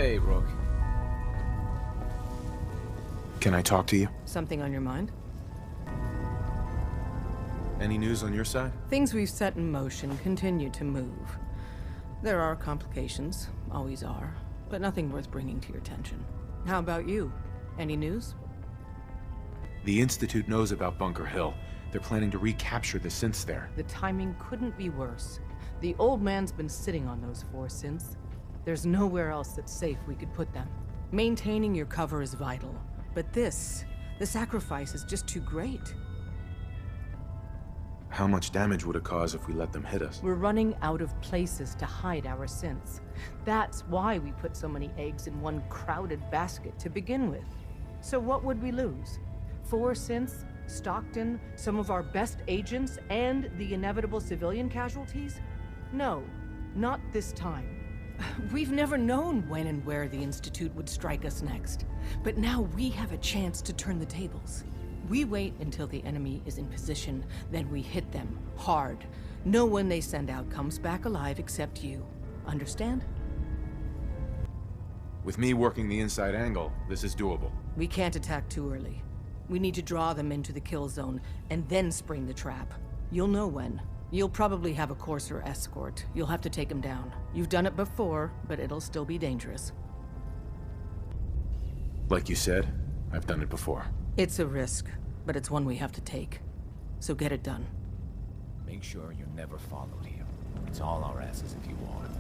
Hey, Rook. Can I talk to you? Something on your mind? Any news on your side? Things we've set in motion continue to move. There are complications, always are, but nothing worth bringing to your attention. How about you? Any news? The Institute knows about Bunker Hill. They're planning to recapture the synths there. The timing couldn't be worse. The old man's been sitting on those 4 synths. There's nowhere else that's safe we could put them. Maintaining your cover is vital, but the sacrifice is just too great. How much damage would it cause if we let them hit us? We're running out of places to hide our synths. That's why we put so many eggs in one crowded basket to begin with. So what would we lose? 4 synths, Stockton, some of our best agents, and the inevitable civilian casualties? No, not this time. We've never known when and where the Institute would strike us next. But now we have a chance to turn the tables. We wait until the enemy is in position, then we hit them hard. No one they send out comes back alive except you. Understand? With me working the inside angle, this is doable. We can't attack too early. We need to draw them into the kill zone, and then spring the trap. You'll know when. You'll probably have a Courser escort. You'll have to take him down. You've done it before, but it'll still be dangerous. Like you said, I've done it before. It's a risk, but it's one we have to take. So get it done. Make sure you're never followed here. It's all our asses if you want.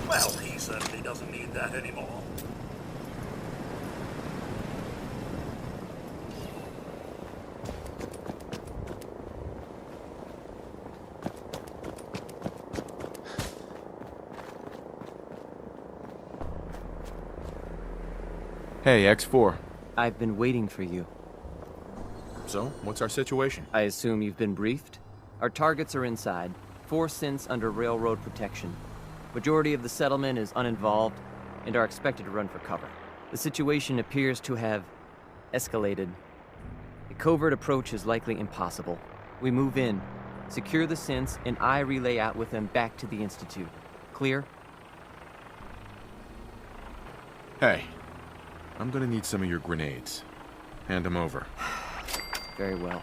Well, he certainly doesn't need that anymore. Hey, X4. I've been waiting for you. So, what's our situation? I assume you've been briefed? Our targets are inside. 4 synths under railroad protection. Majority of the settlement is uninvolved and are expected to run for cover. The situation appears to have escalated. A covert approach is likely impossible. We move in, secure the synths, and I relay out with them back to the Institute. Clear? Hey, I'm gonna need some of your grenades. Hand them over. Very well.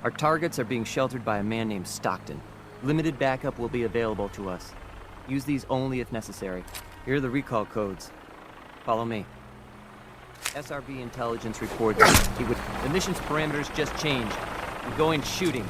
Our targets are being sheltered by a man named Stockton. Limited backup will be available to us. Use these only if necessary. Here are the recall codes. Follow me. SRB intelligence reports the mission's parameters just changed. We're going shooting.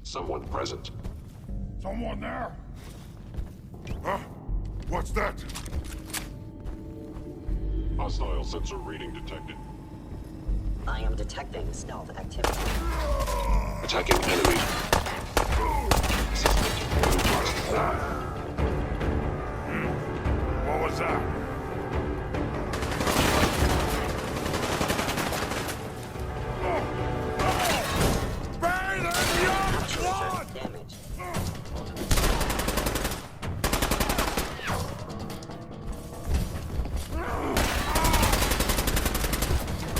Someone present. Someone there? Huh? What's that? Hostile sensor reading detected. I am detecting stealth activity. Attacking enemy. Suspect moving towards the lab. What was that? Damage.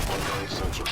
Ongoing sensor.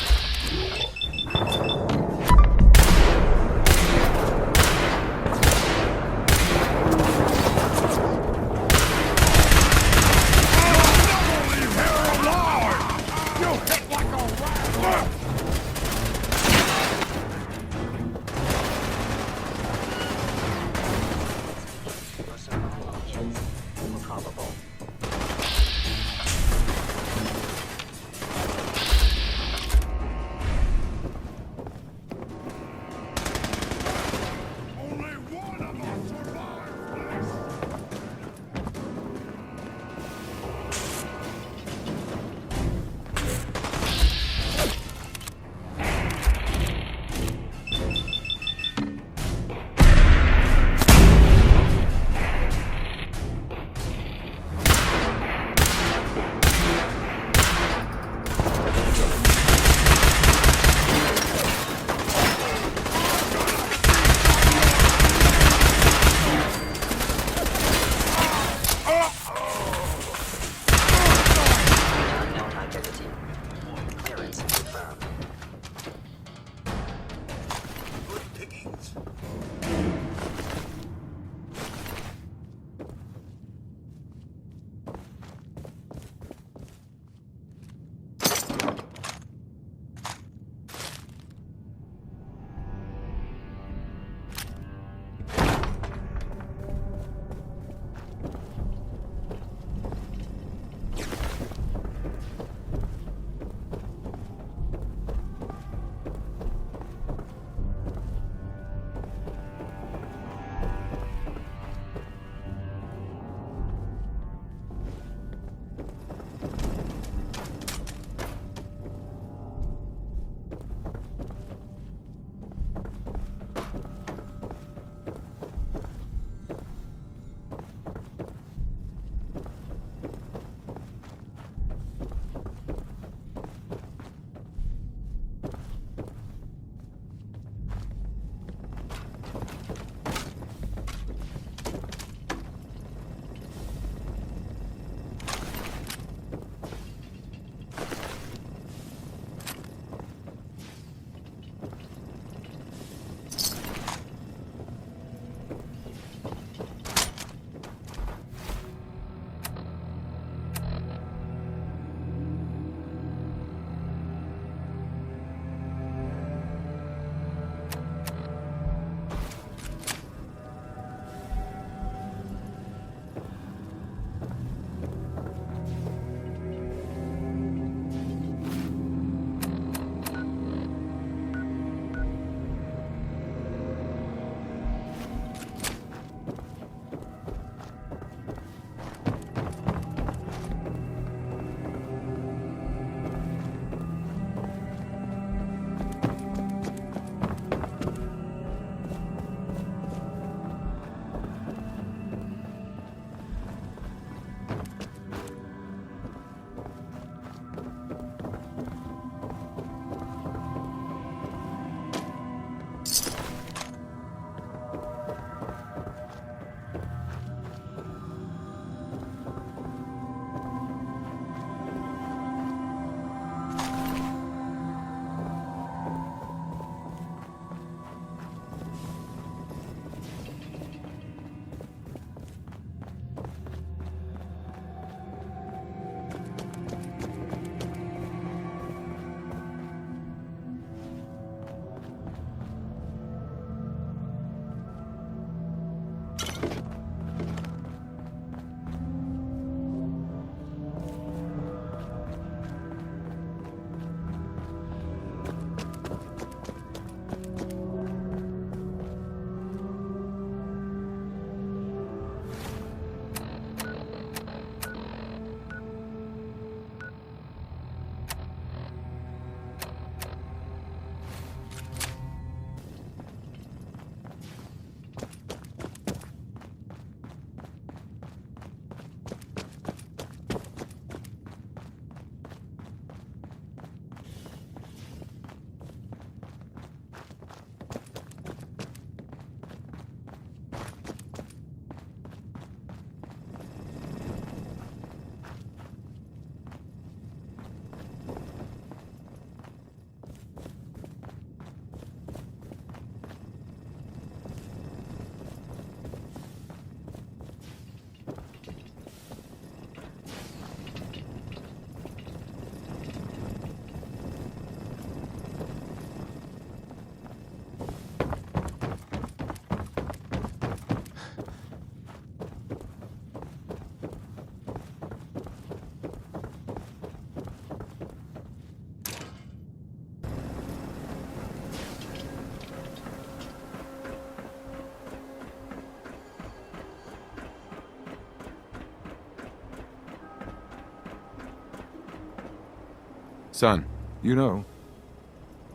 Son. You know,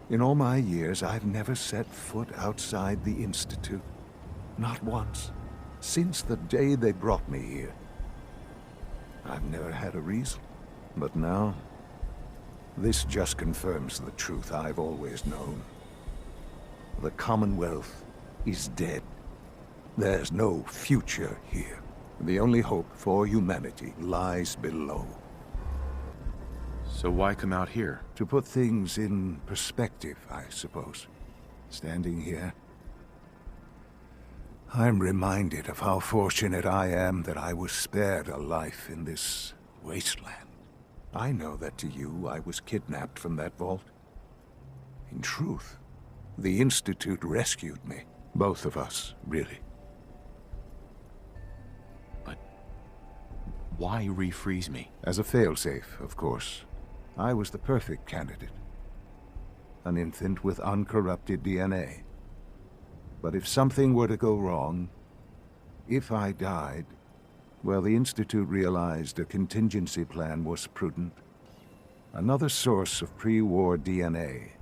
in all my years, I've never set foot outside the Institute. Not once. Since the day they brought me here. I've never had a reason. But now, this just confirms the truth I've always known. The Commonwealth is dead. There's no future here. The only hope for humanity lies below. So why come out here? To put things in perspective, I suppose. Standing here, I'm reminded of how fortunate I am that I was spared a life in this wasteland. I know that to you, I was kidnapped from that vault. In truth, the Institute rescued me. Both of us, really. But why refreeze me? As a failsafe, of course. I was the perfect candidate. An infant with uncorrupted DNA. But if something were to go wrong, if I died, well, the Institute realized a contingency plan was prudent. Another source of pre-war DNA,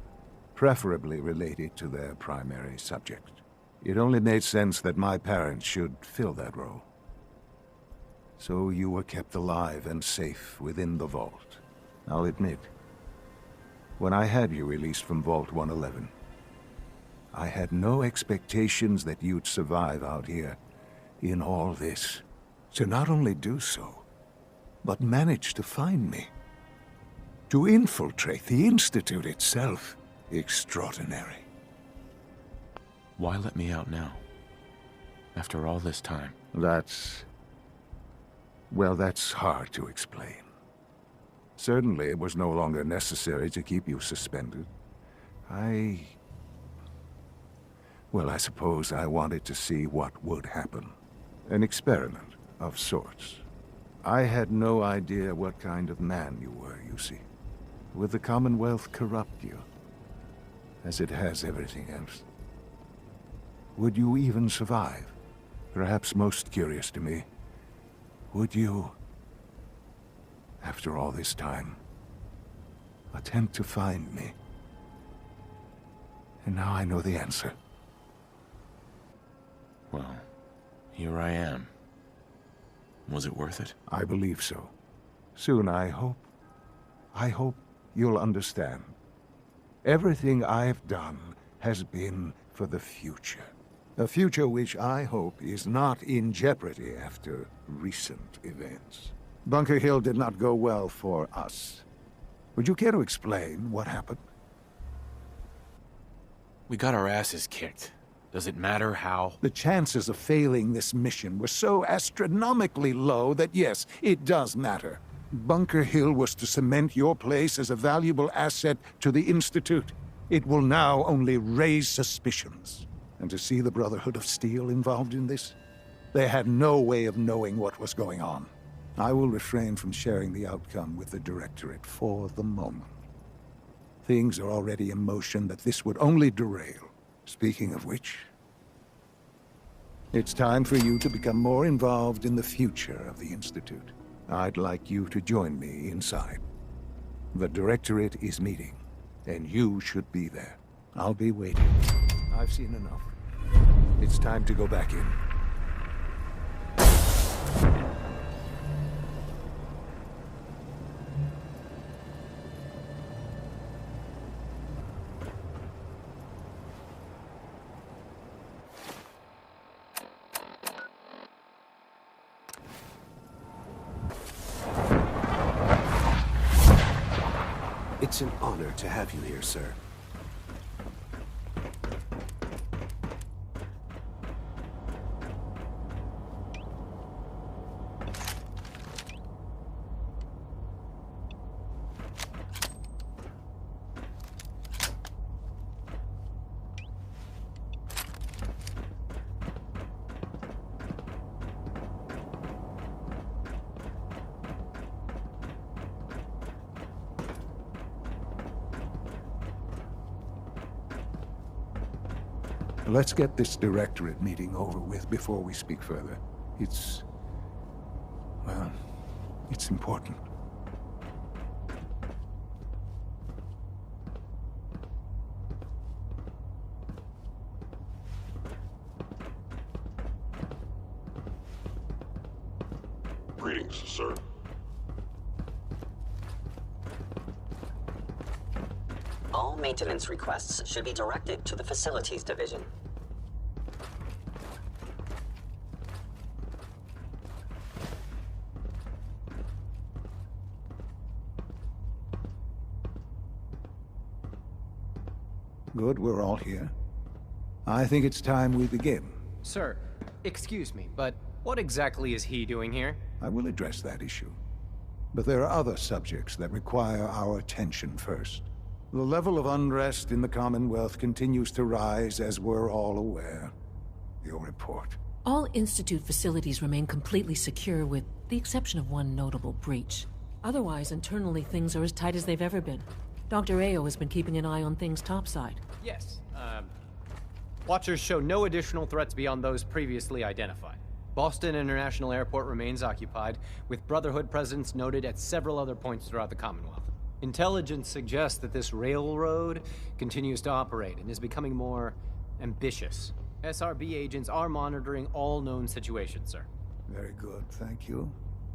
preferably related to their primary subject. It only made sense that my parents should fill that role. So you were kept alive and safe within the vault. I'll admit, when I had you released from Vault 111, I had no expectations that you'd survive out here in all this. To not only do so, but manage to find me. To infiltrate the Institute itself. Extraordinary. Why let me out now? After all this time? Well, that's hard to explain. Certainly, it was no longer necessary to keep you suspended. Well, I suppose I wanted to see what would happen. An experiment of sorts. I had no idea what kind of man you were, you see. Would the Commonwealth corrupt you? As it has everything else? Would you even survive? Perhaps most curious to me, would you, after all this time, attempt to find me? And now I know the answer. Well, here I am. Was it worth it? I believe so. Soon, I hope you'll understand. Everything I've done has been for the future. A future which I hope is not in jeopardy after recent events. Bunker Hill did not go well for us. Would you care to explain what happened? We got our asses kicked. Does it matter how? The chances of failing this mission were so astronomically low that yes, it does matter. Bunker Hill was to cement your place as a valuable asset to the Institute. It will now only raise suspicions. And to see the Brotherhood of Steel involved in this? They had no way of knowing what was going on. I will refrain from sharing the outcome with the Directorate for the moment. Things are already in motion that this would only derail. Speaking of which, it's time for you to become more involved in the future of the Institute. I'd like you to join me inside. The Directorate is meeting, and you should be there. I'll be waiting. I've seen enough. It's time to go back in. It's an honor to have you here, sir. Let's get this Directorate meeting over with before we speak further. It's important. Greetings, sir. All maintenance requests should be directed to the Facilities Division. Good, we're all here. I think it's time we begin. Sir, excuse me, but what exactly is he doing here? I will address that issue. But there are other subjects that require our attention first. The level of unrest in the Commonwealth continues to rise, as we're all aware. Your report. All Institute facilities remain completely secure with the exception of one notable breach. Otherwise, internally things are as tight as they've ever been. Dr. Ayo has been keeping an eye on things topside. Yes, Watchers show no additional threats beyond those previously identified. Boston International Airport remains occupied, with Brotherhood presence noted at several other points throughout the Commonwealth. Intelligence suggests that this railroad continues to operate and is becoming more ambitious. SRB agents are monitoring all known situations, sir. Very good, thank you.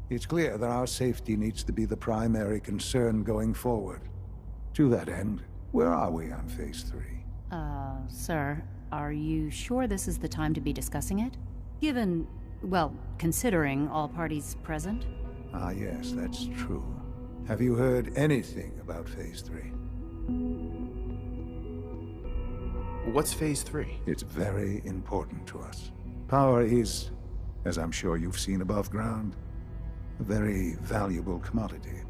It's clear that our safety needs to be the primary concern going forward. To that end, where are we on Phase 3? Sir, are you sure this is the time to be discussing it? Given, well, considering all parties present? Ah, yes, that's true. Have you heard anything about Phase 3? What's Phase 3? It's very important to us. Power is, as I'm sure you've seen above ground, a very valuable commodity.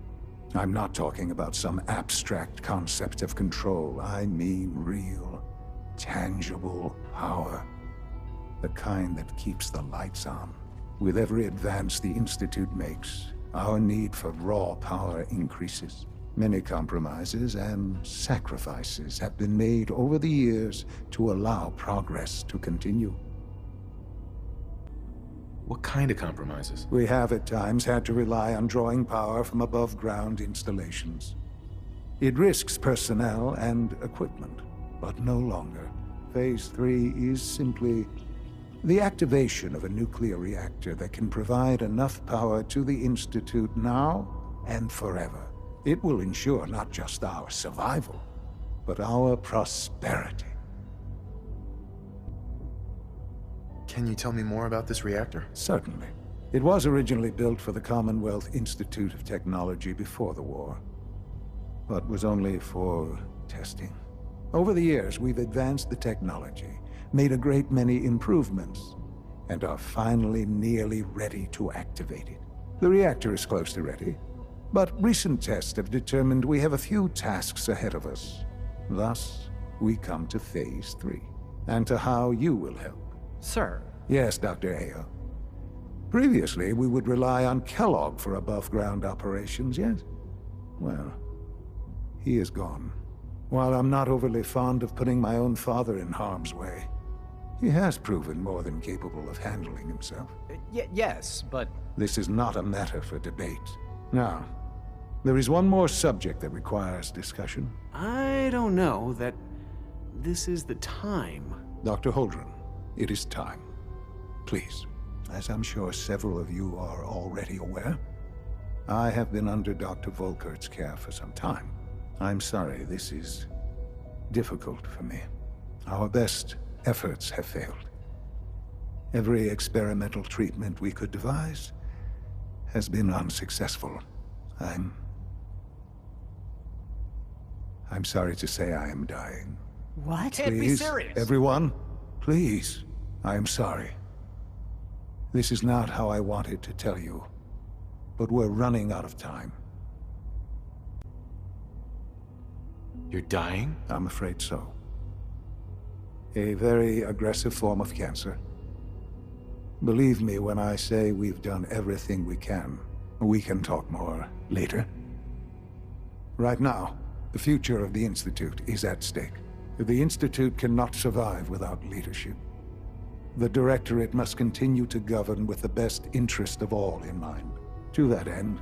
I'm not talking about some abstract concept of control. I mean real, tangible power. The kind that keeps the lights on. With every advance the Institute makes, our need for raw power increases. Many compromises and sacrifices have been made over the years to allow progress to continue. What kind of compromises? We have at times had to rely on drawing power from above-ground installations. It risks personnel and equipment, but no longer. Phase 3 is simply the activation of a nuclear reactor that can provide enough power to the Institute now and forever. It will ensure not just our survival, but our prosperity. Can you tell me more about this reactor? Certainly. It was originally built for the Commonwealth Institute of Technology before the war, but was only for testing. Over the years, we've advanced the technology, made a great many improvements, and are finally nearly ready to activate it. The reactor is close to ready, but recent tests have determined we have a few tasks ahead of us. Thus, we come to Phase 3, and to how you will help. Sir. Yes, Dr. Ayo. Previously, we would rely on Kellogg for above-ground operations, yes? Well, he is gone. While I'm not overly fond of putting my own father in harm's way, he has proven more than capable of handling himself. Yes, but... This is not a matter for debate. Now, there is one more subject that requires discussion. I don't know that this is the time. Dr. Holdren, it is time. Please, as I'm sure several of you are already aware, I have been under Dr. Volkert's care for some time. I'm sorry, this is difficult for me. Our best efforts have failed. Every experimental treatment we could devise has been unsuccessful. I'm sorry to say I am dying. What? Can't be serious. Everyone, please. I am sorry. This is not how I wanted to tell you, but we're running out of time. You're dying? I'm afraid so. A very aggressive form of cancer. Believe me when I say we've done everything we can. We can talk more later. Right now, the future of the Institute is at stake. The Institute cannot survive without leadership. The Directorate must continue to govern with the best interest of all in mind. To that end,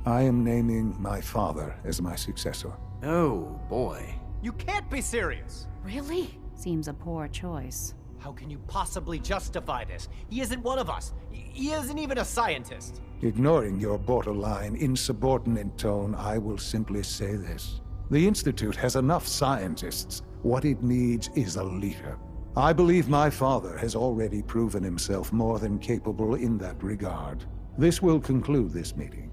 I am naming my father as my successor. Oh, boy. You can't be serious! Really? Seems a poor choice. How can you possibly justify this? He isn't one of us. He isn't even a scientist. Ignoring your borderline, insubordinate tone, I will simply say this. The Institute has enough scientists. What it needs is a leader. I believe my father has already proven himself more than capable in that regard. This will conclude this meeting.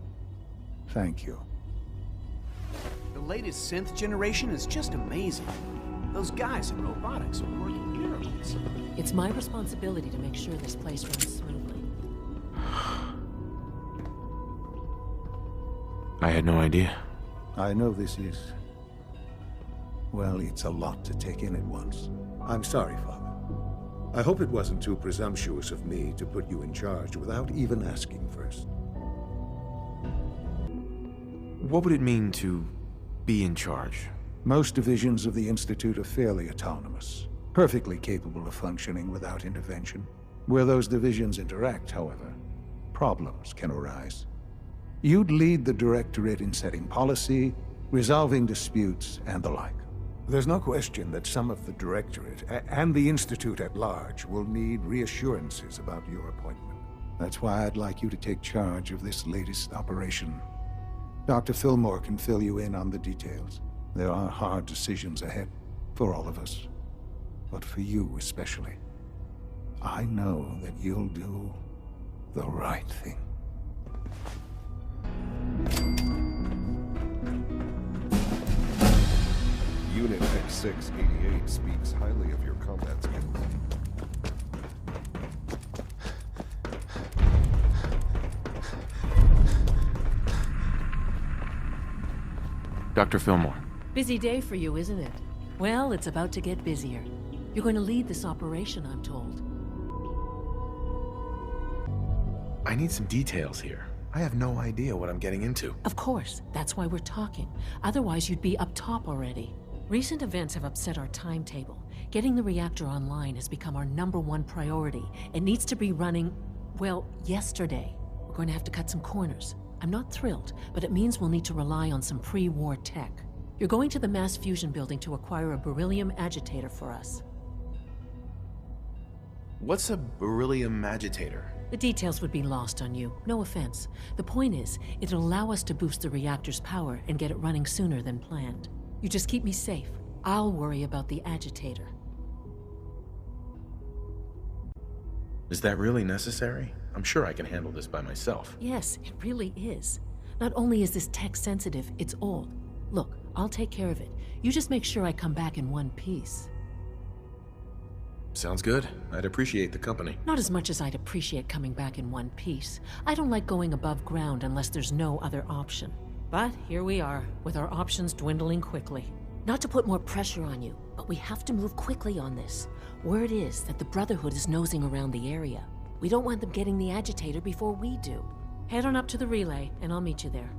Thank you. The latest synth generation is just amazing. Those guys in robotics are working miracles. It's my responsibility to make sure this place runs smoothly. I had no idea. I know this is... well, it's a lot to take in at once. I'm sorry, Father. I hope it wasn't too presumptuous of me to put you in charge without even asking first. What would it mean to be in charge? Most divisions of the Institute are fairly autonomous, perfectly capable of functioning without intervention. Where those divisions interact, however, problems can arise. You'd lead the Directorate in setting policy, resolving disputes, and the like. There's no question that some of the Directorate and the Institute at large will need reassurances about your appointment. That's why I'd like you to take charge of this latest operation. Dr. Fillmore can fill you in on the details. There are hard decisions ahead, for all of us. But for you especially. I know that you'll do the right thing. Unit X688 speaks highly of your combat skills. Dr. Fillmore. Busy day for you, isn't it? Well, it's about to get busier. You're going to lead this operation, I'm told. I need some details here. I have no idea what I'm getting into. Of course, that's why we're talking. Otherwise, you'd be up top already. Recent events have upset our timetable. Getting the reactor online has become our #1 priority. It needs to be running, well, yesterday. We're going to have to cut some corners. I'm not thrilled, but it means we'll need to rely on some pre-war tech. You're going to the mass fusion building to acquire a beryllium agitator for us. What's a beryllium agitator? The details would be lost on you, no offense. The point is, it'll allow us to boost the reactor's power and get it running sooner than planned. You just keep me safe. I'll worry about the agitator. Is that really necessary? I'm sure I can handle this by myself. Yes, it really is. Not only is this tech sensitive, it's old. Look, I'll take care of it. You just make sure I come back in one piece. Sounds good. I'd appreciate the company. Not as much as I'd appreciate coming back in one piece. I don't like going above ground unless there's no other option. But here we are, with our options dwindling quickly. Not to put more pressure on you, but we have to move quickly on this. Word is that the Brotherhood is nosing around the area. We don't want them getting the agitator before we do. Head on up to the relay, and I'll meet you there.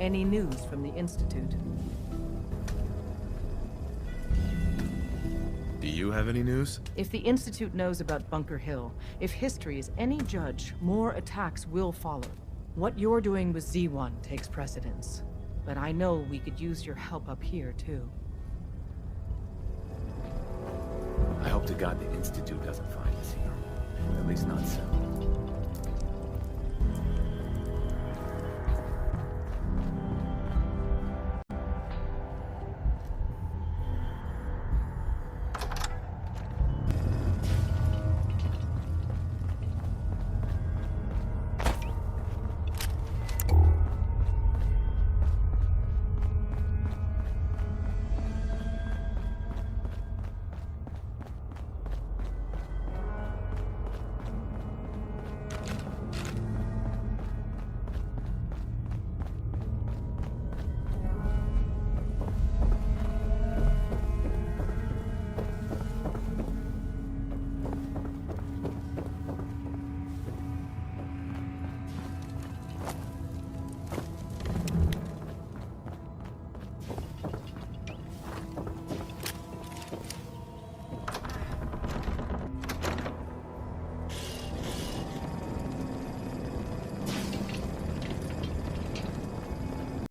Any news from the Institute? Do you have any news? If the Institute knows about Bunker Hill, if history is any judge, more attacks will follow. What you're doing with Z1 takes precedence. But I know we could use your help up here, too. I hope to God the Institute doesn't find us here. At least not soon.